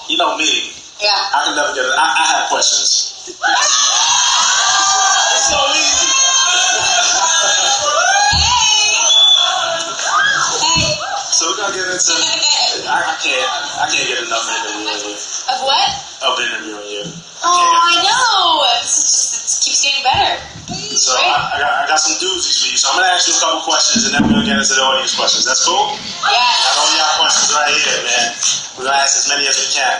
You know me. Yeah. I can never get it. I have questions. It's so easy. Hey. So we're gonna get into. I can't get enough of interviewing you. Of what? Of interviewing you. I know. It keeps getting better. So I got some doozies for you. So I'm gonna ask you a couple questions, and then we're gonna get into the audience questions. That's cool? Yeah. Got all y'all questions right here, man. We're gonna ask as many as we can.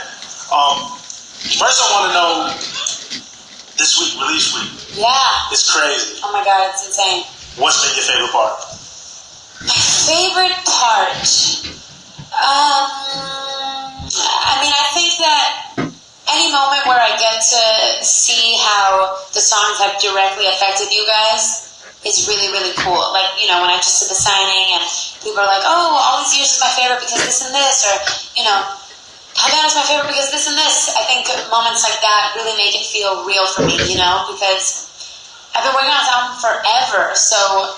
First, I want to know this week, release week. Yeah. It's crazy. Oh my God, it's insane. What's been your favorite part? My favorite part. I think that any moment where I get to see how the songs have directly affected you guys is really, really cool. Like, you know, when I just did the signing and people are like, oh, All These Years is my favorite because this and this, or, you know, Cabello is my favorite because this and this. I think moments like that really make it feel real for me, you know, because I've been working on this album forever, so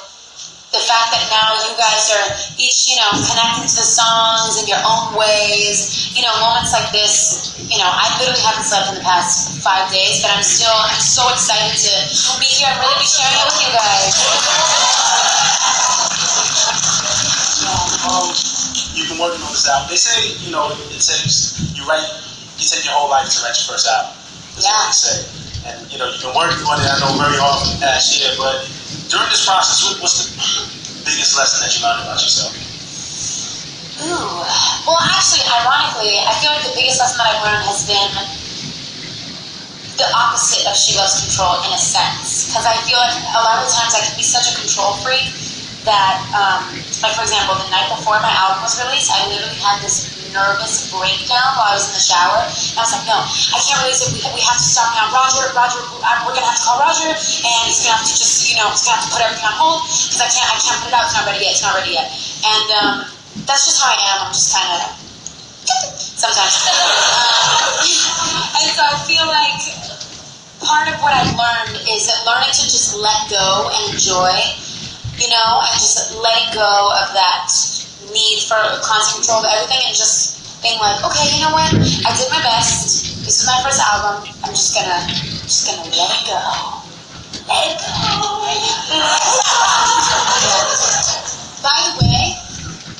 the fact that now you guys are each, you know, connecting to the songs in your own ways, you know, moments like this, you know, I literally haven't slept in the past 5 days, but I'm so excited to be here and really be sharing it with you guys. You've been working on this album. They say, you know, you take your whole life to write your first album. That's what they say. And, you know, you've been working on it, I know, very hard for the past year, but during this process, what's the biggest lesson that you learned about yourself? Ooh. Well, actually, ironically, I feel like the biggest lesson that I've learned has been the opposite of She Loves Control in a sense. Because I feel like a lot of the times I can be such a control freak that, like for example, the night before my album was released, I literally had this nervous breakdown while I was in the shower. And I was like, no, I can't release it. We have to stop now. Roger, we're gonna have to call Roger, and he's gonna have to just, you know, he's gonna have to put everything on hold because I can't put it out. It's not ready yet. And that's just how I am. I'm just kind of sometimes. And so I feel like part of what I've learned is that learning to just let go and enjoy, you know, and just letting go of that need for constant control of everything and just being like, okay, you know what? I did my best. This is my first album. I'm just gonna let it go. Let it go. By the way,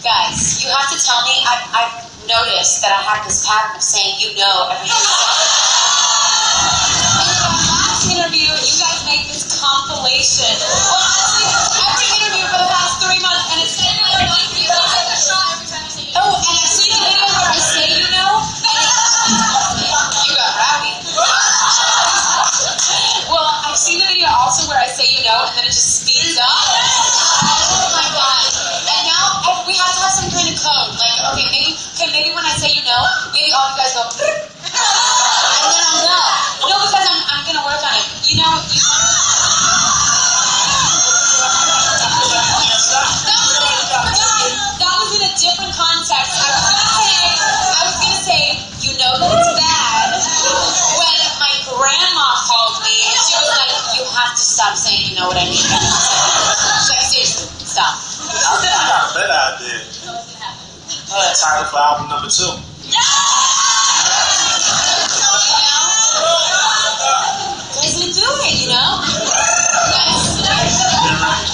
guys, you have to tell me. I've noticed that I have this pattern of saying you know every time. In the last interview, you guys made this compilation. Well, honestly, every interview for the past 3 months, and it's saying like, oh, and I've seen a video where I say you know, and you got rowdy. Well, I've seen the video also where I say you know, and then it just speeds up. Oh my God. And now we have to have some kind of code. Like, maybe when I say you know, maybe all you guys go, and then I'll know. No, because I'm gonna work on it. You know. That was in a different context. I was gonna say, you know that it's bad when my grandma called me and she was like, you have to stop saying you know what I mean. She's like, seriously, stop. I got a better idea. Title for album number 2. Guys didn't do it, you know?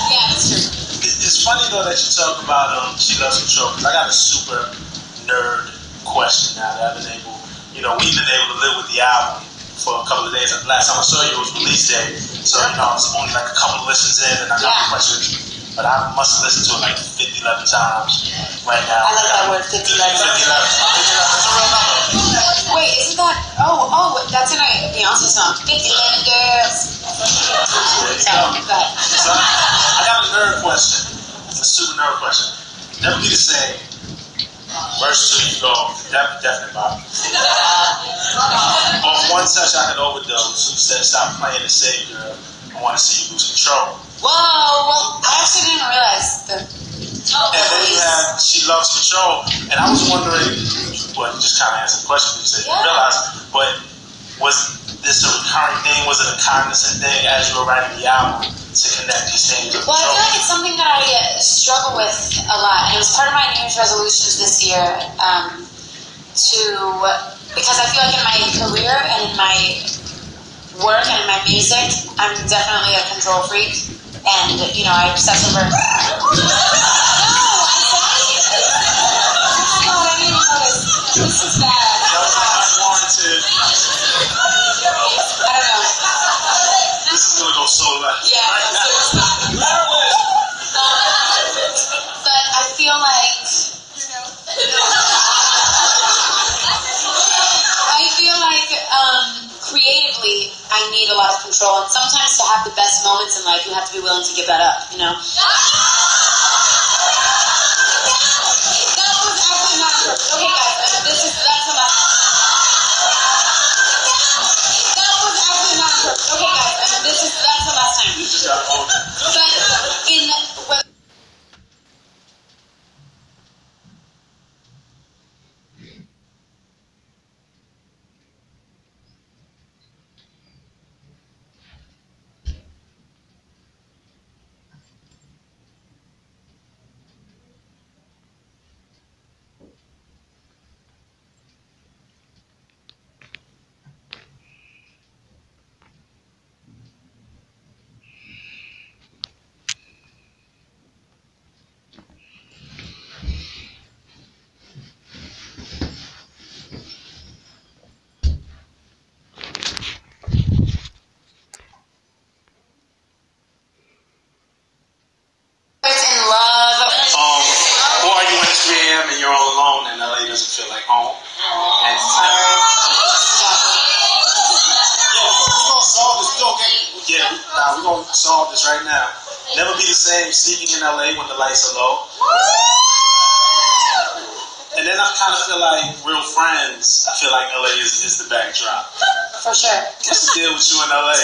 Yeah, that's true. It's funny though that you talk about She Loves Control, because I got a super nerd question now that I've been able, you know, we've been able to live with the album for a couple of days. Last time I saw you was release day, so you know, it's only like a couple of listens in and I got the questions. But I must have listened to it like 50, 11 times right now. I like that word, 50, 11. 50, 11. That's a real number. Wait, isn't that, that's in a Beyonce song. 50, 11 girls. So, I got a nerd question. It's a super nerd question. Never be the same. Verse 2, you go, definitely, Bob. On one touch, I could overdose. You said, stop playing the same girl. I want to see you lose control. Whoa, well, I actually didn't realize the... And then you have She Loves Control. And I was wondering, well, you just kind of answered the question because you said you realized, but was this a recurring thing? Was it a cognizant thing as you were writing the album to connect these things? Well, I feel like it's something that I struggle with a lot. And it was part of my New Year's resolutions this year. because I feel like in my career and in my work and in my music, I'm definitely a control freak, and you know, I obsess over. No, I didn't notice. This is bad. That was unwarranted. I don't know. This is gonna go so left. Yeah, right now. But I feel like creatively, I need a lot of control, and sometimes to have the best moments in life, you have to be willing to give that up, you know? That was actually not true. Okay, guys, that's the last. That was actually not true. Okay, guys, that's the last time. You just gotta own it. But in well, in love. Or you when it's 3 a.m. and you're all alone and LA doesn't feel like home. And we're gonna solve this. We're gonna solve this right now. Never be the same sleeping in LA when the lights are low. And then I kind of feel like real friends. I feel like LA is the backdrop. For sure. What's the deal with you in LA?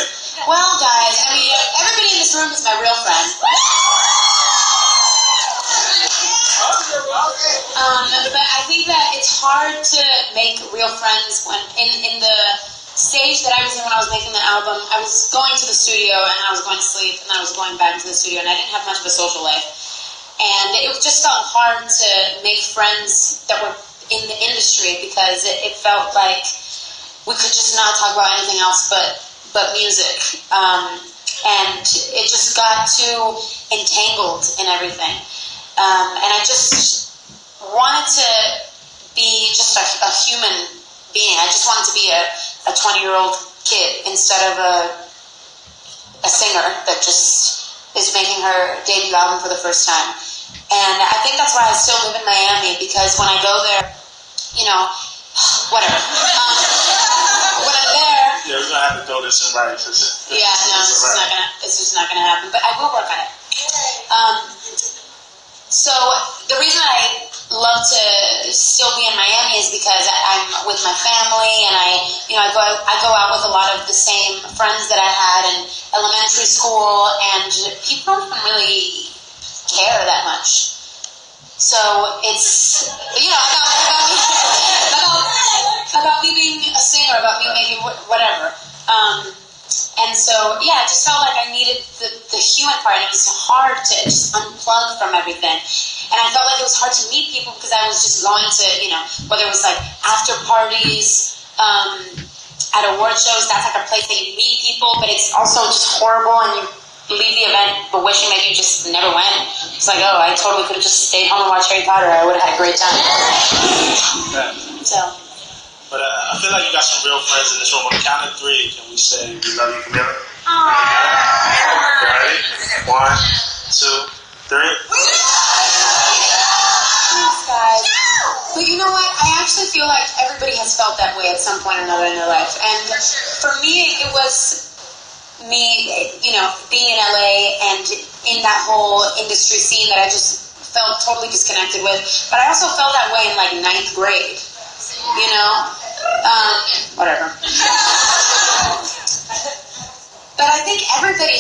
Well, guys, I mean, everybody in this room is my real friend. But I think that it's hard to make real friends when in the stage that I was in when I was making the album. I was going to the studio and I was going to sleep and I was going back into the studio, and I didn't have much of a social life, and it just felt hard to make friends that were in the industry because it felt like we could just not talk about anything else but music, and it just got too entangled in everything. And I just wanted to be just a human being. I just wanted to be a 20-year-old kid instead of a singer that just is making her debut album for the first time. And I think that's why I still live in Miami, because when I go there, you know, whatever. When I'm there... Yeah, we're going to have to throw this in right. Yeah, no, it's just not gonna happen. But I will work on it. So the reason I love to still be in Miami is because I'm with my family, and I go out with a lot of the same friends that I had in elementary school, and people don't even really care that much. So it's, you know, about me being a singer, about me making whatever. And so, yeah, it just felt like I needed the human part. It was hard to just unplug from everything. And I felt like it was hard to meet people because I was just going to, you know, whether it was like after parties, at award shows, that's like a place that you meet people, but it's also just horrible, and you leave the event but wishing that you just never went. It's like, oh, I totally could have just stayed home and watched Harry Potter. I would have had a great time. Yeah. So... But I feel like you got some real friends in this room. On the count of 3, can we say we love you, Camila? Ready? 1, 2, 3. Thanks, guys. But you know what? I actually feel like everybody has felt that way at some point or another in their life. And for me, it was me, you know, being in LA and in that whole industry scene that I just felt totally disconnected with. But I also felt that way in like 9th grade. You know, whatever. But I think everybody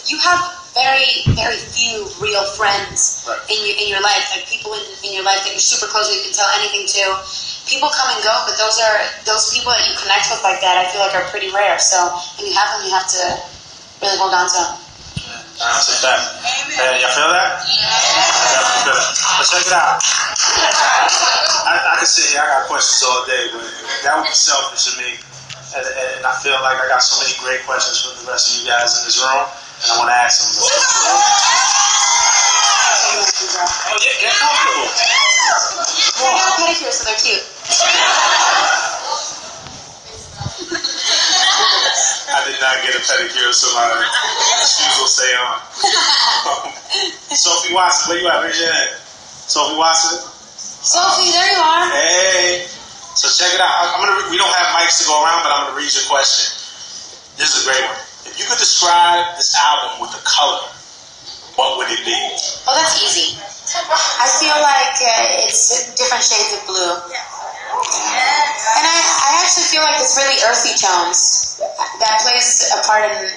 you have very, very few real friends in your life, like people in your life that you're super close with, you can tell anything to. People come and go, but those people that you connect with like that, I feel like are pretty rare. So when you have them, you have to really hold on to them. That's a fact. Y'all feel that? Yeah. But check it out. I can sit here, I got questions all day, but that would be selfish of me. And I feel like I got so many great questions from the rest of you guys in this room, and I want to ask them. Oh, yeah, get comfortable. They got pedicures, so they're cute. I did not get a pedicure, so my shoes will stay on. Sophie Watson, where you at? Raise your hand. Sophie Watson. Sophie, there you are. Hey. So check it out. We don't have mics to go around, but I'm going to read your question. This is a great one. If you could describe this album with a color, what would it be? Oh, that's easy. I feel like it's different shades of blue. And I actually feel like it's really earthy tones. That plays a part in...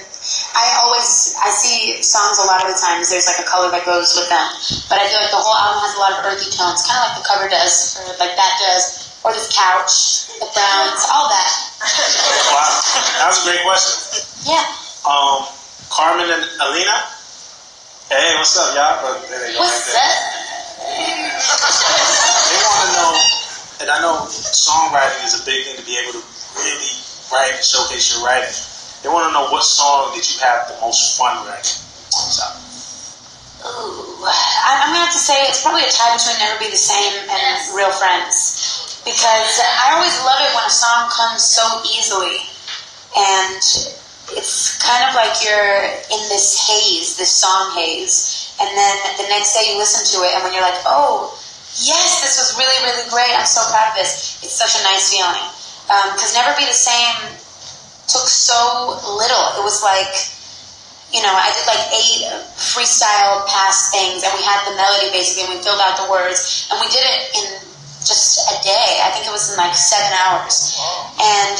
I see songs a lot of the times, there's like a color that goes with them. But I feel like the whole album has a lot of earthy tones, kind of like the cover does, or like that does. Or this couch, the browns, all that. Wow, that was a great question. Yeah. Carmen and Alina. Hey, what's up, y'all? What's up? They want to know, and I know songwriting is a big thing to be able to really write and showcase your writing. They want to know what song did you have the most fun writing. So. Ooh, I'm gonna have to say it's probably a tie between Never Be the Same and Real Friends. Because I always love it when a song comes so easily, and it's kind of like you're in this haze, this song haze, and then the next day you listen to it, and when you're like, oh, yes, this was really, really great, I'm so proud of this, it's such a nice feeling. Because Never Be the Same took so little. It was like, I did like 8 freestyle past things, and we had the melody basically, and we filled out the words, and we did it in just a day. I think it was in like 7 hours. And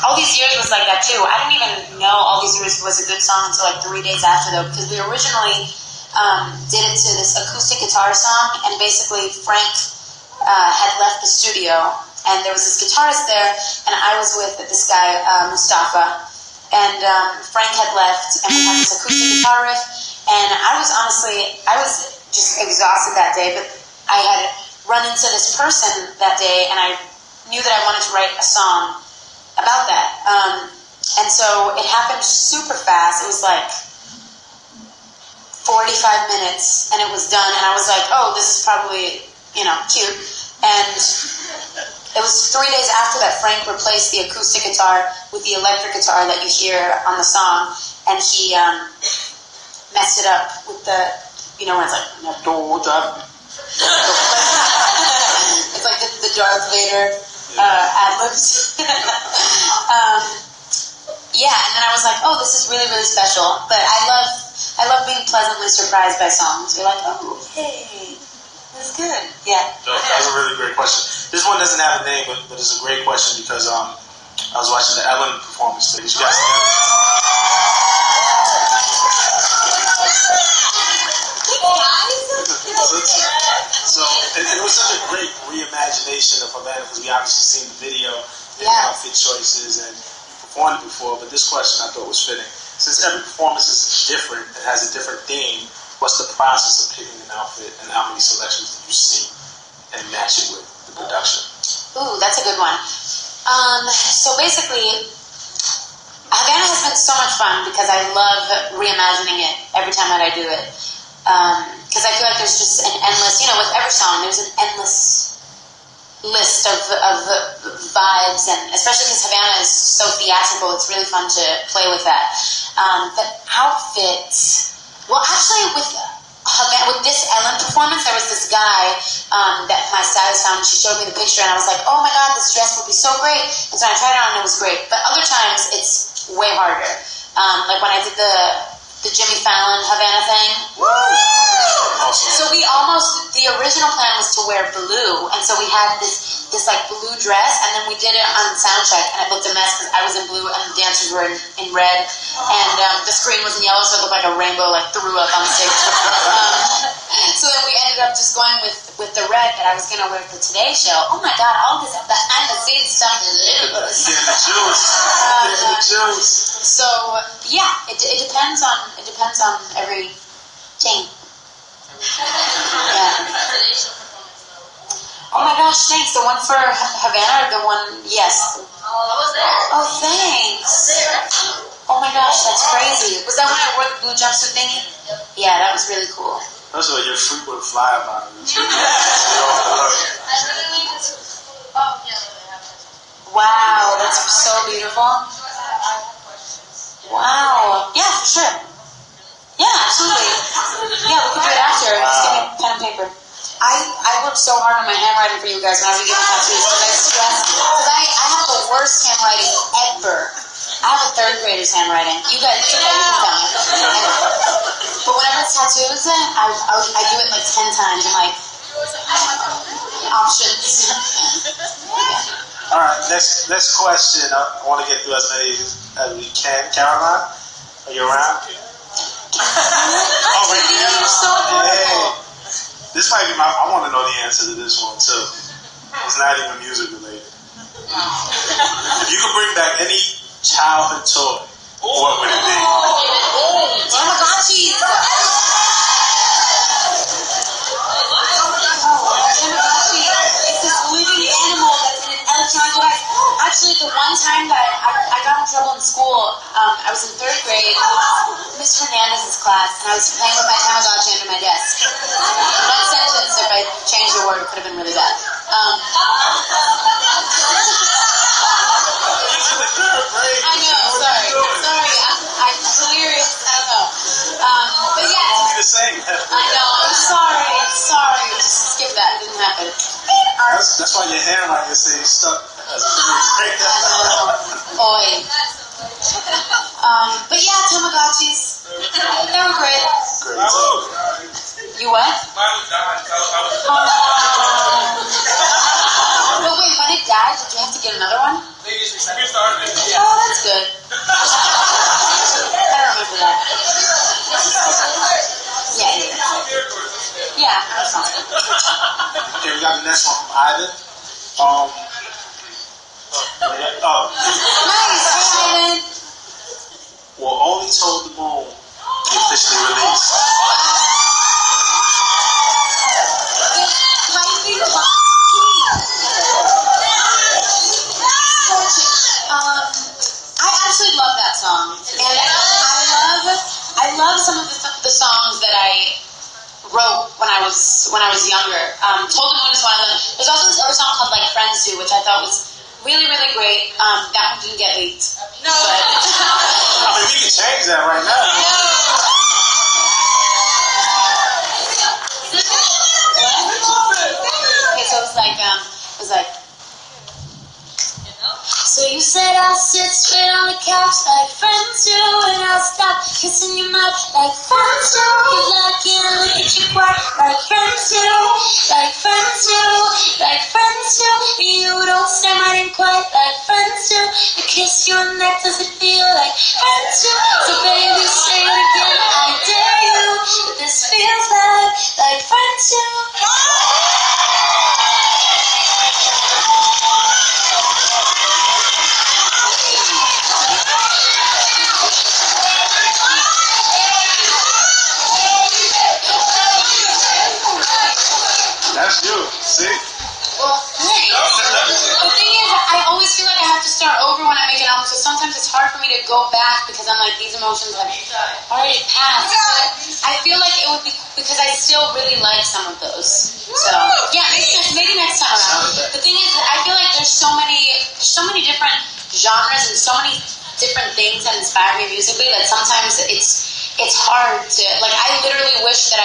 All These Years was like that too. I didn't even know All These Years was a good song until like 3 days after though, because we originally did it to this acoustic guitar song, and basically Frank had left the studio, and there was this guitarist there, and I was with this guy, Mustafa, and Frank had left, and we had this acoustic guitar riff, and I was just exhausted that day, but I had run into this person that day, and I knew that I wanted to write a song about that. And so it happened super fast. It was like 45 minutes, and it was done, and I was like, oh, this is probably, cute. And it was 3 days after that Frank replaced the acoustic guitar with the electric guitar that you hear on the song, and he messed it up with the, when it's like, it's like the Darth Vader ad-libs. Yeah, and then I was like, oh, this is really, really special. But I love being pleasantly surprised by songs. You're like, oh, hey, that's good. Yeah. That was a really great question. This one doesn't have a name, but it's a great question because I was watching the Ellen performance today. Did you guys see that? So it was such a great reimagination of Havana because we obviously seen the video and the outfit choices and you performed it before, but this question I thought was fitting. Since every performance is different and has a different theme, what's the process of picking an outfit and how many selections do you see and match it with the production? Ooh, that's a good one. So basically, Havana has been so much fun because I love reimagining it every time that I do it. Because I feel like there's just an endless, with every song, there's an endless list of vibes, and especially because Havana is so theatrical, it's really fun to play with that. But outfits, well, actually with this Ellen performance, there was this guy that my stylist found, and she showed me the picture, and I was like, oh my god, this dress would be so great. And so I tried it on, and it was great. But other times, it's way harder. Like when I did the Jimmy Fallon Havana thing. Woo! So the original plan was to wear blue, and so we had this like blue dress, and then we did it on sound check, and it looked a mess because I was in blue and the dancers were in red, and the screen was in yellow, so it looked like a rainbow threw up on stage. So then we ended up just going with the red that I was gonna wear for today's show. Oh my god, all this behind the scenes stuff is the juice. So yeah, it depends on every thing. Yeah. Oh my gosh, thanks. The one for Havana or the one, yes. Oh, thanks. Oh my gosh, that's crazy. Was that when I wore the blue jumpsuit thingy? Yeah, that was really cool. First of all, your freak would fly about it. Wow, that's so beautiful. Wow. Yeah, for sure. Yeah, absolutely. Yeah, we can do it after. Just give me pen and paper. I work so hard on my handwriting for you guys whenever we get tattoos because I stress. Because I have the worst handwriting ever. I have a third grader's handwriting. You guys, it's okay, you can tell me. But whenever it's tattoos, I do it like 10 times. I'm like, options. All right, next question. I want to get through as many as we can. Caroline, are you around? Oh, right here. You're so adorable. Hey. This might be I want to know the answer to this one too. It's not even music related. If you could bring back any childhood toy, what would it be? Tamagotchis. Tamagotchi. It's this living animal that's in an electronic device. Actually, the one time that I got in trouble in school, I was in 3rd grade, Miss Hernandez's class, and I was playing with my Tamagotchi under my desk. One sentence, if I changed the word, it could have been really bad. I know, sorry. I'm delirious, I don't know. But yeah. Be the same. I know, I'm sorry. Just skip that, it didn't happen. That's why your handwriting is saying stuck as a Boy. But yeah, Tamagotchis, they were great. You what? But wait, when it died, did you have to get another one? Oh, that's good. I don't remember that. Yeah, that sounds good. Okay, we got the next one from Ivan. Nice, hey Ivan. Will Only Told the Moon be officially released? I absolutely love that song, and I love some of the songs that I wrote when I was younger. Told the Moon is one of them. There's also this other song called like Friends Do, which I thought was really, really great. That one didn't get leaked. No. But I mean, we can change that right now. Okay, so it was like. So you said I'll sit straight on the couch like friends do, and I'll stop kissing your mouth like friends do. Cause I can't look at you quite like friends do, like friends do, like friends do. And you don't say my name quite like friends do. I kiss your neck, does it feel like friends do? So baby, say it again, I dare you. But this feels like friends do. That's you. See? Well, thanks. The thing is, I always feel like I have to start over when I make an album, so sometimes it's hard for me to go back because I'm like, these emotions have already passed. But I feel like it would be because I still really like some of those. So, yeah, maybe next time around. The thing is, I feel like there's so many different genres and so many different things that inspire me musically that sometimes it's hard to, like, I literally wish that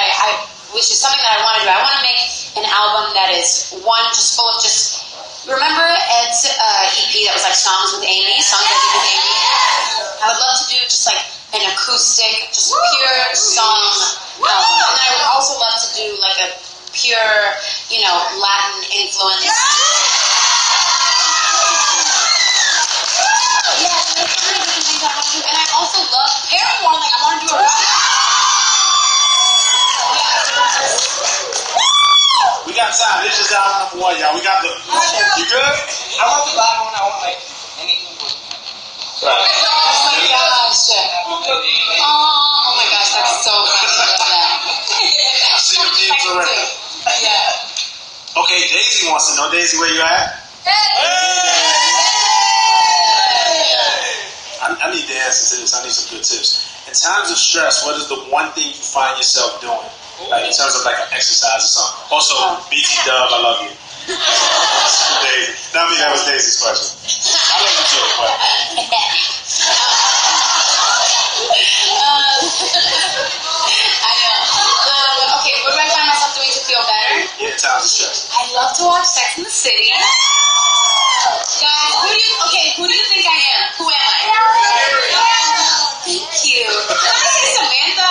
which is something that I want to do. I want to make an album that is just full of remember Ed's EP that was like songs with Amy, songs I did with Amy? I would love to do just like an acoustic, just pure song album. And then I would also love to do like a pure, Latin influence. Yeah, there's so many different things I want to do. And I also love Paramore, like I want to do a We got time. This is album number 1, y'all. We got the. You good? I want the bottom one. I want like anything with. Right. Oh my gosh. Oh my gosh, that's so funny. I love that. See the memes already. Yeah. Okay, Daisy wants to know, Daisy, where you at? I need the answer to this. I need some good tips. In times of stress, what is the one thing you find yourself doing? Like in terms of like an exercise or something. Also, BT Dub, I love you. Daisy. Not me, that was Daisy's question. I love you too, but... I know. Okay, what do I find myself doing to feel better? Yeah, in times of stress. I love to watch Sex and the City. Guys, who do you think I am? Who am I? Thank you. Somebody say Samantha.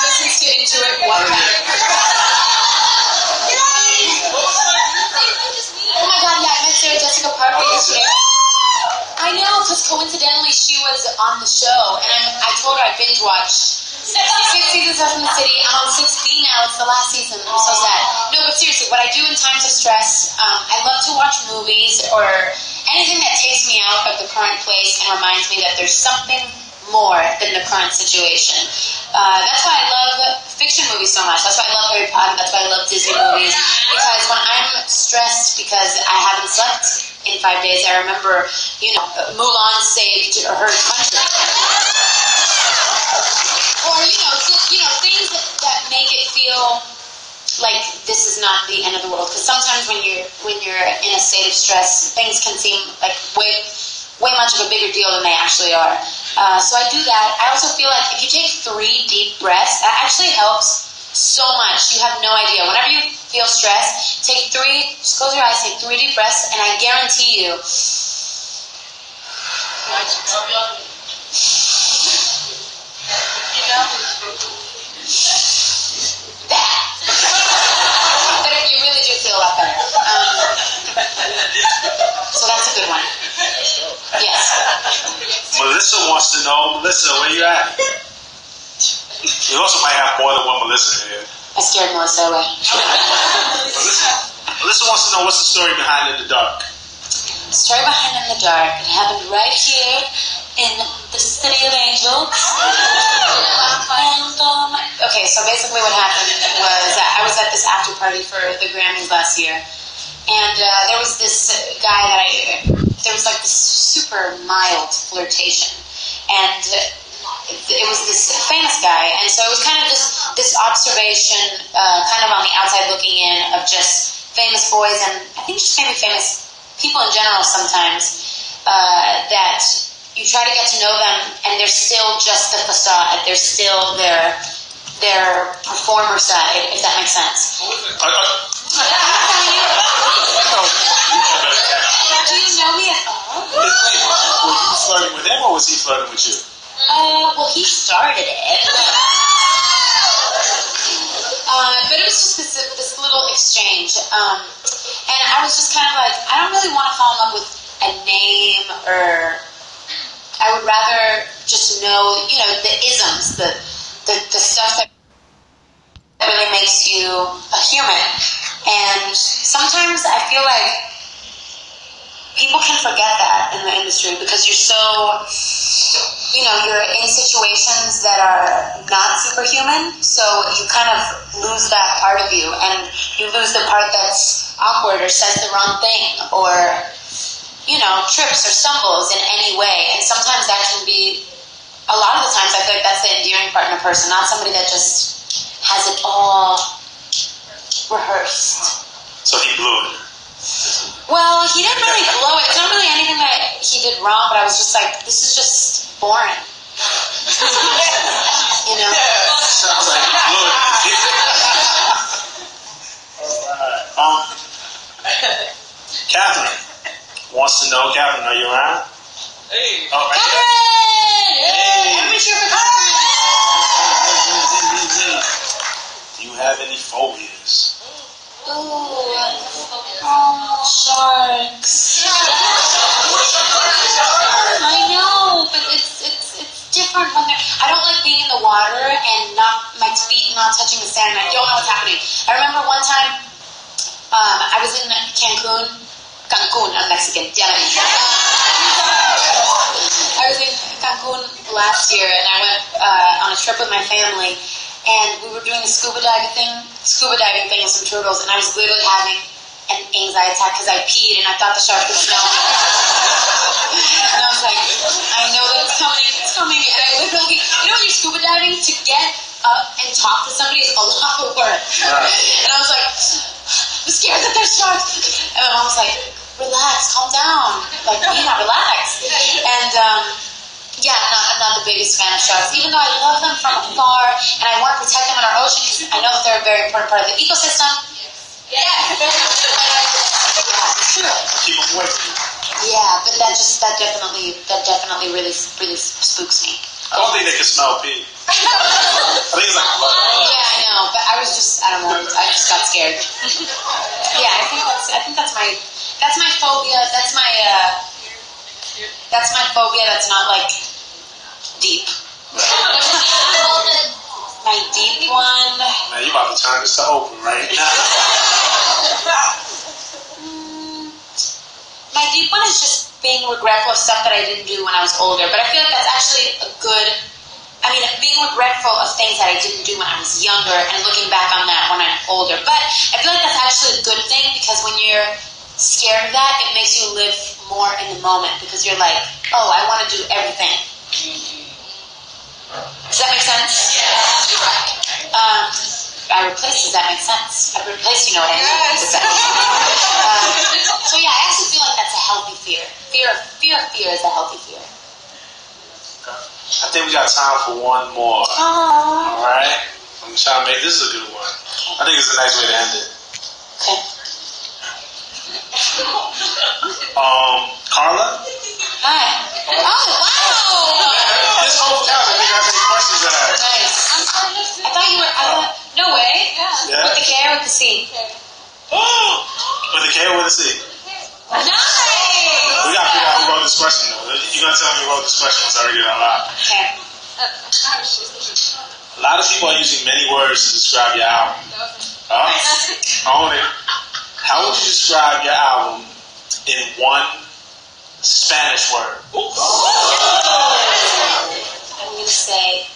Listens to Intuit one time. Oh my god, yeah, I met Sarah Jessica Parker yesterday. I know, because coincidentally she was on the show, and I told her I binge watched 6 seasons of Sex and the City. I'm on 6B now. It's the last season. I'm so sad. No, but seriously, what I do in times of stress, I love to watch movies or anything that takes me out of the current place and reminds me that there's something more than the current situation. That's why I love fiction movies so much. That's why I love Harry Potter. That's why I love Disney movies. Because when I'm stressed because I haven't slept in 5 days, I remember, Mulan saved her country. Or, things that make it feel like this is not the end of the world. Because sometimes when you're in a state of stress, things can seem like way much of a bigger deal than they actually are. So I do that. I also feel like if you take 3 deep breaths, that actually helps so much. You have no idea. Whenever you feel stressed, just close your eyes, take 3 deep breaths, and I guarantee you, but you really do feel a lot better. So that's a good one. Yes. Melissa wants to know, Melissa, where you at? You also might have more than one Melissa here. I scared Melissa away. Melissa wants to know, what's the story behind In the Dark? The story behind In the Dark, it happened right here in the City of Angels. And, okay, so basically what happened was I was at this after party for the Grammys last year. And there was this guy there was like this super mild flirtation. And it was this famous guy. And so it was kind of just this observation, kind of on the outside looking in, of just famous boys and I think just maybe famous people in general sometimes, that you try to get to know them and they're still just the facade. They're still their performer side, if that makes sense. Do you know me at all? Were you flirting with him or was he flirting with you? Well, he started it. But it was just this little exchange. And I was just kind of like, I don't really want to fall in love with a name, or I would rather just know, the isms, the stuff that really makes you a human. And sometimes I feel like people can forget that in the industry because you're so, you're in situations that are not superhuman, so you kind of lose that part of you, and you lose the part that's awkward or says the wrong thing or, trips or stumbles in any way. And sometimes that can be, a lot of the times I feel like that's the endearing part in a person, not somebody that just has it all rehearsed. So he blew it. Well, he didn't really blow it. It's not really anything that he did wrong, but I was just like, this is just boring. Sounds like he blew it. Catherine wants to know. Catherine, are you around? Hey. Oh, right Catherine! Hey. Everybody cheer for Catherine! Do you have any phobias? Sharks. I know, but it's different when they're. I don't like being in the water and my feet not touching the sand. And I don't know what's happening. I remember one time, I was in Cancun. I'm Mexican. Damn it. I was in Cancun last year, and I went on a trip with my family. and we were doing the scuba diving thing with some turtles, and I was literally having an anxiety attack because I peed and I thought the shark would smell me. And I was like, I know that it's coming, and I literally, you know when you're scuba diving, to get up and talk to somebody is a lot of work. And I was like, I'm scared that there's sharks. And my mom was like, relax, calm down. Like, Nina, relax. And, yeah, I'm not the biggest fan of sharks, even though I love them from afar, and I want to protect them in our ocean because I know that they're a very important part of the ecosystem. Yeah. Yeah, it's true. Keep them away from you. Yeah, but that definitely really spooks me. I don't think they can smell pee. I think it's like blood. Yeah, I know, but I don't know, I just got scared. Yeah, I think that's my phobia. That's my phobia. That's not like deep. My deep one. Man, you about to turn this to open right now. My deep one is just being regretful of stuff that I didn't do when I was older. But I feel like that's actually being regretful of things that I didn't do when I was younger and looking back on that when I'm older. But I feel like that's actually a good thing because when you're scared of that, it makes you live more in the moment because you're like, oh, I want to do everything. Does that make sense? Does that make sense? I replaced, you know what I mean? Does that make sense? So yeah, I actually feel like that's a healthy fear. Fear is a healthy fear. I think we got time for one more. Alright? I'm trying to make this a good one. Okay. I think it's a nice way to end it. Okay. Carla? Hi. Oh, wow! This whole couch, I think I have any questions to ask. Nice. I thought you were, no way. Yeah. With the K or with the C? With the K or with the C? Nice! We gotta figure out who wrote this question though. You're gonna tell me who wrote this question once I read it out loud. Okay. A lot of people are using many words to describe your album. Own it. How would you describe your album in one Spanish word? I'm gonna say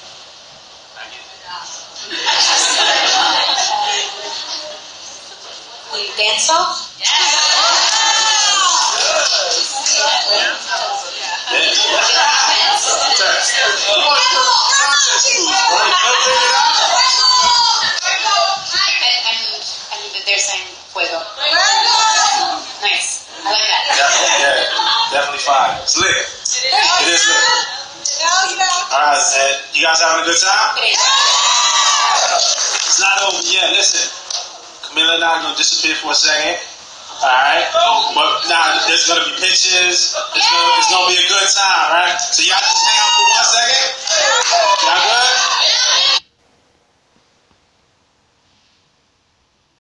denso? And they're saying fuego. Nice. I like that. Yeah, definitely fire. It's lit. It is lit. Alright, you guys having a good time? It's not over yet. Listen, Camila and I are going to disappear for a second. Alright? But now there's going to be pictures. It's going to be a good time, right? So y'all just hang